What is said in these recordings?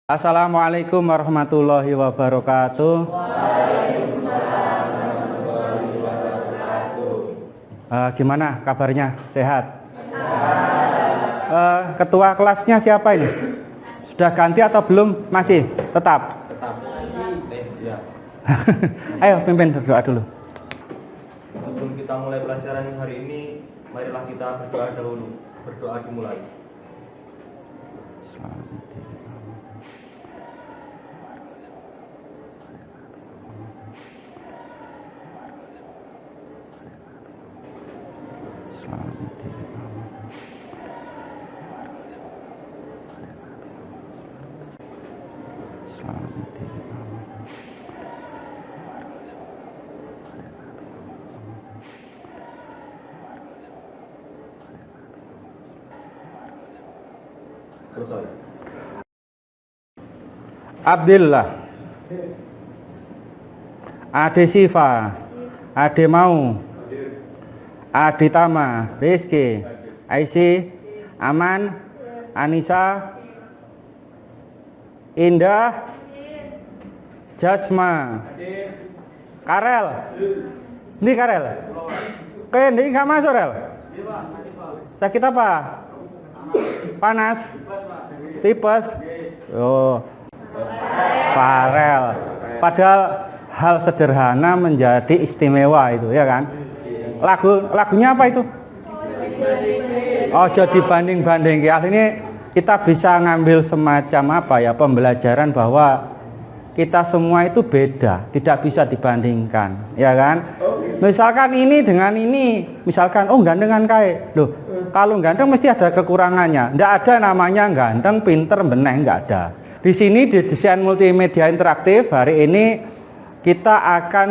Assalamualaikum warahmatullahi wabarakatuh. Gimana kabarnya? Sehat? Ketua kelasnya siapa ini? Sudah ganti atau belum? Masih? Tetap? Ayo pimpin berdoa dulu. Sebelum kita mulai pelajaran hari ini, marilah kita berdoa dahulu. Berdoa dimulai. Selesai. Abdillah, Ade Siva, Ade Mau, Ade Tama, Rizky, Aisy, Aman, Anissa, Indah, Jasma, Karel. Ini Karel. Kayak ini nggak masuk Rel. Sakit apa? Panas. Tipes. Oh. Farel. Padahal hal sederhana menjadi istimewa itu, ya kan? Lagunya apa itu? Oh, jadi banding-banding. Ini kita bisa ngambil semacam apa ya, pembelajaran bahwa kita semua itu beda, tidak bisa dibandingkan, ya kan? Misalkan ini dengan ini, misalkan oh gandengan kayak, loh kalau ganteng mesti ada kekurangannya. Nggak ada namanya ganteng, pinter, beneh, nggak ada. Di sini di desain multimedia interaktif hari ini kita akan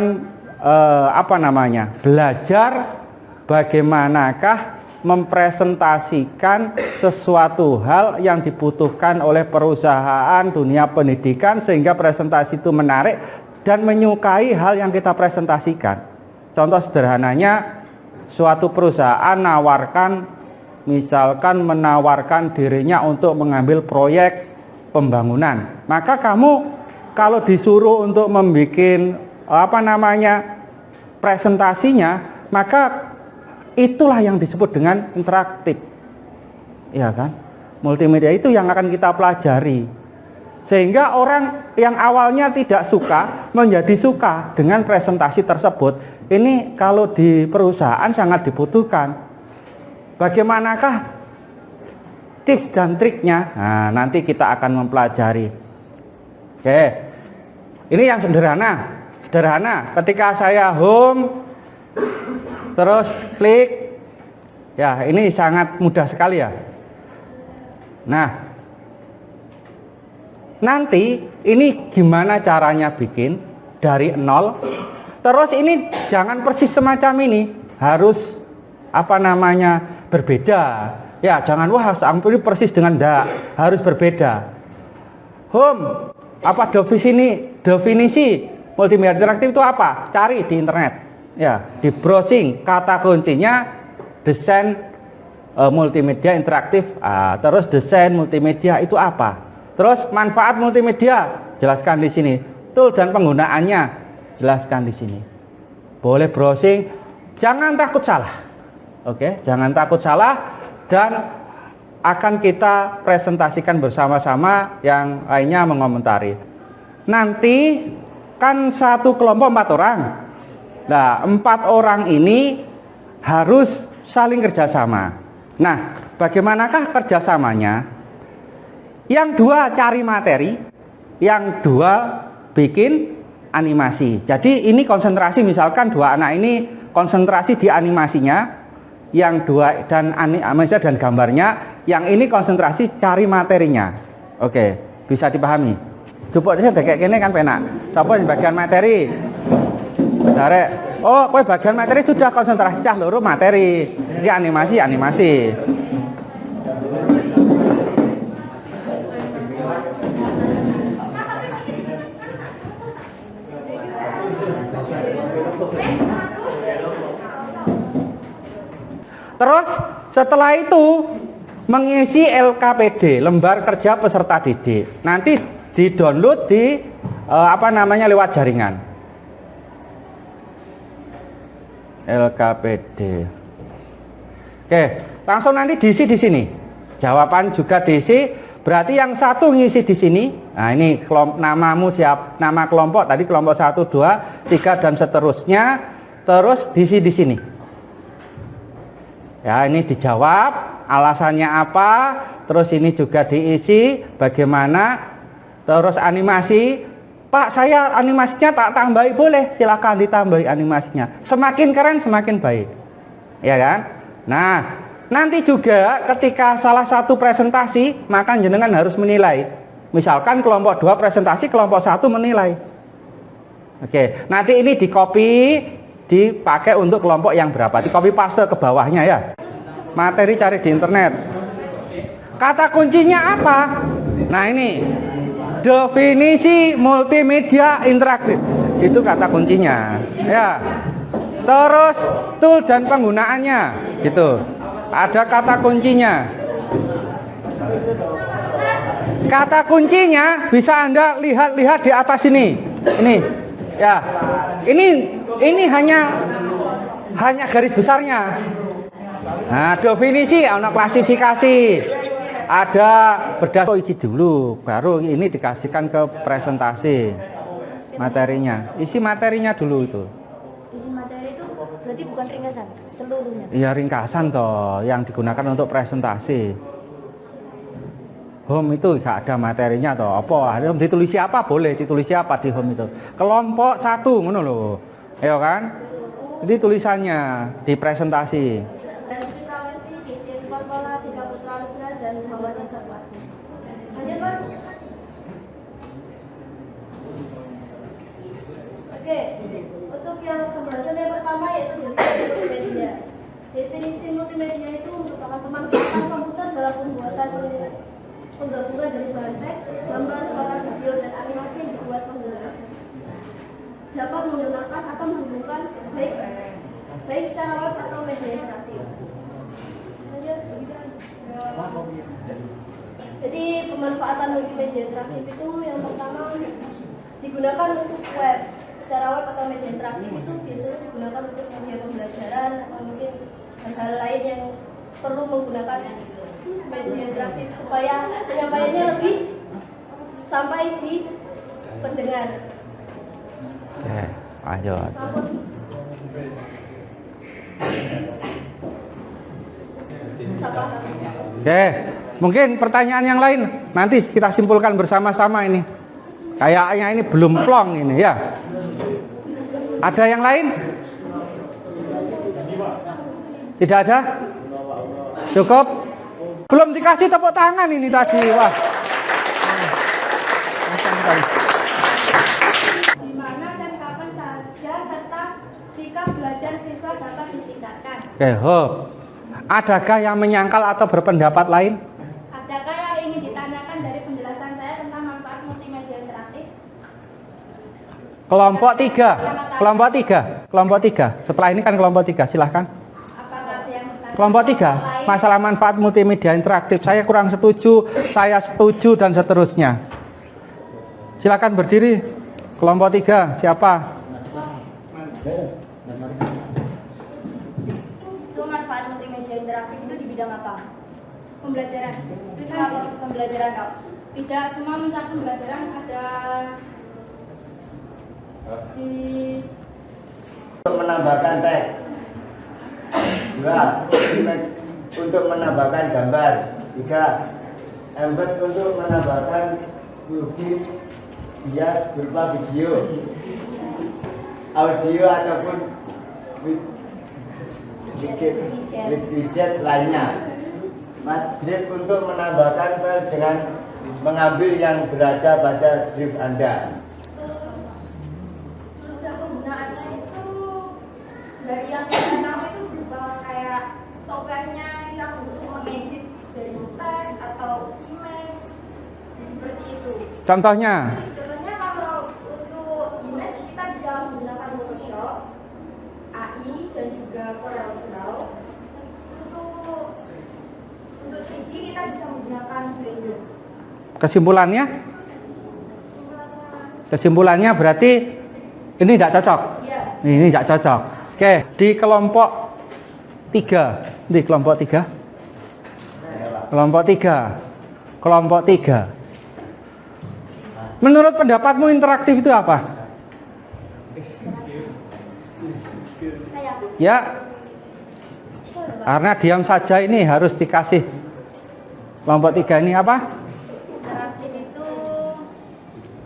belajar bagaimanakah mempresentasikan sesuatu hal yang dibutuhkan oleh perusahaan dunia pendidikan sehingga presentasi itu menarik dan menyukai hal yang kita presentasikan. Contoh sederhananya, suatu perusahaan misalkan menawarkan dirinya untuk mengambil proyek pembangunan. Maka kamu kalau disuruh untuk membuat presentasinya, maka itulah yang disebut dengan interaktif. Ya kan? Multimedia itu yang akan kita pelajari. Sehingga orang yang awalnya tidak suka menjadi suka dengan presentasi tersebut. Ini kalau di perusahaan sangat dibutuhkan. Bagaimanakah tips dan triknya? Nah, nanti kita akan mempelajari. Oke. Ini yang sederhana. Sederhana. Ketika saya home, terus klik. Ya, ini sangat mudah sekali ya. Nah, nanti ini gimana caranya bikin dari nol. Terus ini jangan persis semacam ini, harus berbeda. Ya, jangan ini persis dengan harus berbeda. Home, definisi multimedia interaktif itu apa? Cari di internet. Ya, di browsing kata kuncinya desain multimedia interaktif. Terus desain multimedia itu apa? Terus manfaat multimedia jelaskan di sini. Tool dan penggunaannya jelaskan di sini. Boleh browsing, jangan takut salah. Oke, jangan takut salah dan akan kita presentasikan bersama-sama, yang lainnya mengomentari. Nanti kan satu kelompok 4 orang. Nah, 4 orang ini harus saling kerjasama. Nah, bagaimanakah kerjasamanya? Yang 2 cari materi, yang 2 bikin animasi. Jadi ini konsentrasi, misalkan 2 anak ini konsentrasi di animasinya, yang 2 dan animasi dan gambarnya, yang ini konsentrasi cari materinya. Oke, bisa dipahami. Coba saya kayak gini kan penak. Siapa yang bagian materi? Bentar. Oh, bagian materi sudah konsentrasi seluruh materi. Ini animasi. Terus setelah itu mengisi LKPD, lembar kerja peserta didik. Nanti di-download di lewat jaringan. LKPD. Oke, langsung nanti diisi di sini. Jawaban juga diisi. Berarti yang satu ngisi di sini. Nah, ini namamu nama kelompok tadi kelompok 1, 2, 3 dan seterusnya. Terus diisi di sini. Ya, ini dijawab alasannya apa. Terus ini juga diisi bagaimana. Terus animasi. Pak, saya animasinya tak tambahi, boleh, silakan ditambahi animasinya. Semakin keren semakin baik. Ya kan? Nah, nanti juga ketika salah satu presentasi, maka jenengan harus menilai. Misalkan kelompok 2 presentasi, kelompok 1 menilai. Oke, nanti ini di copy, dipakai untuk kelompok yang berapa. Di copy paste ke bawahnya ya. Materi cari di internet. Kata kuncinya apa? Nah, ini definisi multimedia interaktif. Itu kata kuncinya. Ya. Terus tool dan penggunaannya gitu. Ada kata kuncinya. Kata kuncinya bisa Anda lihat di atas ini. Ini. Ya. Ini hanya garis besarnya. Nah, definisi, ada klasifikasi. Ada berdasarkan isi dulu, baru ini dikasihkan ke presentasi materinya. Isi materinya dulu itu. Isi materi itu berarti bukan ringkasan, seluruhnya. Iya, ringkasan toh yang digunakan untuk presentasi. Home itu gak ada materinya toh. Apa? Ditulisi apa boleh, ditulisi apa di home itu. Kelompok 1 ngono loh. Ayo kan? Jadi tulisannya di presentasi. Dan kita mesti isi formula, sikap ultrasonic dan bawahnya satu. Lanjut, Mas. Oke, untuk yang pembahasan yang pertama yaitu definisi multimedia. Definisi multimedia itu merupakan pemanfaatan komputer dalam pembuatan penggabungan dari bahan teks, gambar, suara, video, dan animasi yang dibuat menggunakan dapat menggunakan atau menghubungkan baik secara web atau media interaktif. Jadi pemanfaatan multimedia interaktif itu yang pertama digunakan untuk web. Secara web atau media interaktif itu biasanya digunakan untuk media pembelajaran atau mungkin hal-hal lain yang perlu menggunakan media interaktif supaya penyampaiannya lebih sampai di pendengar. Oke, lanjut. Oke, mungkin pertanyaan yang lain nanti kita simpulkan bersama-sama ini. Kayaknya ini belum plong ini ya. Ada yang lain? Tidak ada? Cukup? Belum dikasih tepuk tangan ini tadi. Wah. Di mana dan kapan saja serta sikap belajar siswa dapat ditingkatkan. Oke, adakah yang menyangkal atau berpendapat lain? Adakah yang ingin ditanyakan dari penjelasan saya tentang manfaat multimedia interaktif? Kelompok 3. Kelompok 3. Setelah ini kan kelompok 3, silahkan. Apakah ada yang bertanya? Kelompok 3, masalah manfaat multimedia interaktif. Saya kurang setuju, saya setuju dan seterusnya. Silakan berdiri. Kelompok 3, siapa? Itu manfaat multimedia interaktif itu di bidang apa? Pembelajaran. Itu apa pembelajaran kok? Tidak semua mencakup pembelajaran, ada di untuk menambahkan teks, 2 untuk menambahkan gambar, 3 embed untuk menambahkan plugin bias berupa video, audio ataupun widget lainnya. Drive untuk menambahkan file dengan mengambil yang berada pada drive Anda. terus yang penggunaannya itu dari yang saya tahu itu berupa kayak softwarenya yang untuk mengedit dari teks atau image seperti itu. Contohnya? Contohnya kalau untuk image kita bisa menggunakan Photoshop, AI dan juga Corel Draw. Untuk 3D kita bisa menggunakan Blender. Kesimpulannya? Kesimpulannya berarti ini tidak cocok. Iya. Ini tidak cocok. Oke, di kelompok 3. Di kelompok 3. Kelompok 3. Kelompok 3. Menurut pendapatmu interaktif itu apa? Saya. Ya. Karena diam saja ini harus dikasih. Kelompok 3 ini apa? Interaktif itu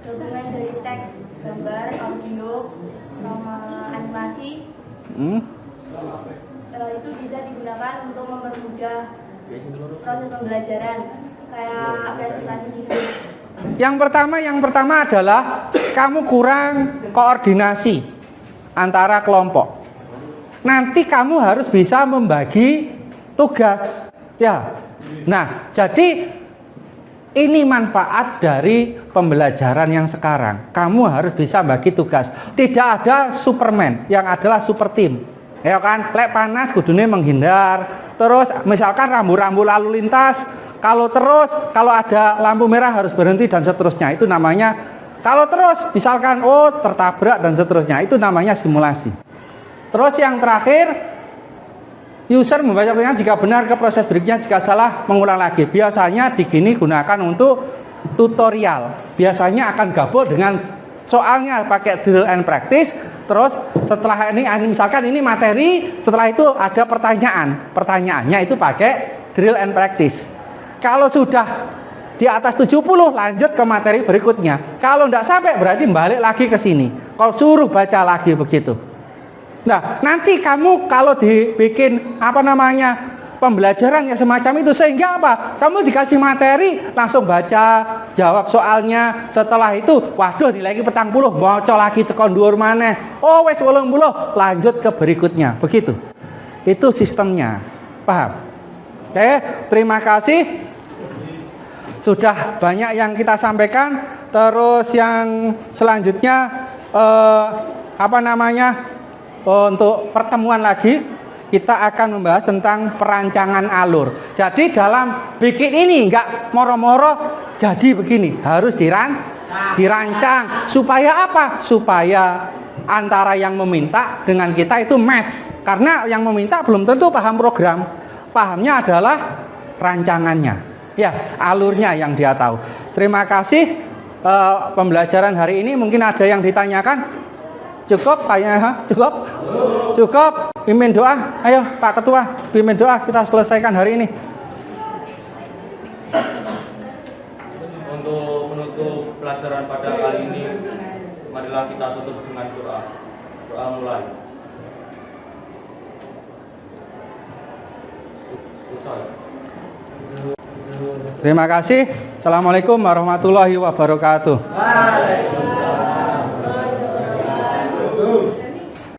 gabungan dari teks, gambar, audio, sama animasi. Itu bisa digunakan untuk mempermudah proses pembelajaran, kayak presentasi gitu. Yang pertama adalah kamu kurang koordinasi antara kelompok. Nanti kamu harus bisa membagi tugas. Ya. Nah, jadi ini manfaat dari pembelajaran yang sekarang. Kamu harus bisa bagi tugas. Tidak ada Superman, yang adalah super team. Ya kan, lek panas kudune menghindar. Terus misalkan rambu-rambu lalu lintas, kalau ada lampu merah harus berhenti dan seterusnya. Itu namanya, kalau terus misalkan tertabrak dan seterusnya, itu namanya simulasi. Terus yang terakhir, user membaca pertanyaan jika benar ke proses berikutnya, jika salah mengulang lagi. Biasanya digini gunakan untuk tutorial. Biasanya akan gabung dengan soalnya pakai drill and practice. Terus setelah ini misalkan ini materi, setelah itu ada pertanyaan. Pertanyaannya itu pakai drill and practice. Kalau sudah di atas 70 lanjut ke materi berikutnya. Kalau tidak sampai berarti balik lagi ke sini. Kalau suruh baca lagi begitu. Nah, nanti kamu kalau dibikin pembelajaran yang semacam itu, sehingga apa? Kamu dikasih materi, langsung baca, jawab soalnya. Setelah itu, waduh nilai 40, moco lagi tekan dhuwur maneh. Oh, wes 80, lanjut ke berikutnya. Begitu. Itu sistemnya. Paham? Oke, terima kasih. Sudah banyak yang kita sampaikan. Terus yang selanjutnya untuk pertemuan lagi kita akan membahas tentang perancangan alur. Jadi dalam bikin ini enggak moro-moro jadi begini, harus dirancang supaya apa? Supaya antara yang meminta dengan kita itu match. Karena yang meminta belum tentu paham program. Pahamnya adalah rancangannya. Ya, alurnya yang dia tahu. Terima kasih pembelajaran hari ini. Mungkin ada yang ditanyakan? Cukup kayaknya, cukup. Pimpin doa, ayo Pak Ketua, pimpin doa, kita selesaikan hari ini. Untuk menutup pelajaran pada kali ini, marilah kita tutup dengan doa. Doa mulai. Selesai. Terima kasih. Assalamualaikum warahmatullahi wabarakatuh.